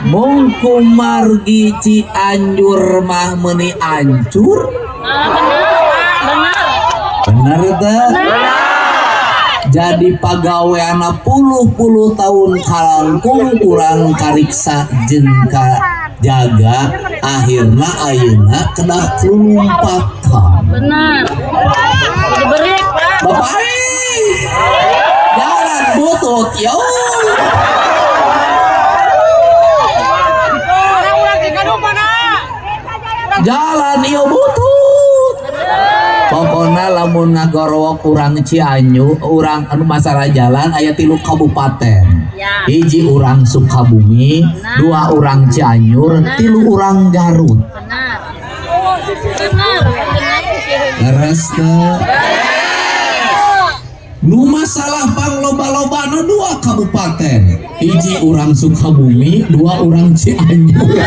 mungku margi Cianjur mah meuni ancur. Bener teh. Jadi pagaweana puluh-puluh tahun kalangkung kurang kariksa jengka jaga akhirna ayeuna kedah kelumpatan. Benar. Diberi Pak. Bapak jalan butut yo. Jalan ieu butut. Pokona lamun ngagorowok urang Cianjur, urang anu masalah jalan aya 3 kabupaten. Ya. Hiji urang Sukabumi, 2 urang Cianjur, 3 urang Garut. Benar. Benar. Leres teh. Nu masalah pangloba-lobana 2 kabupaten. Hiji urang Sukabumi, 2 urang Cianjur.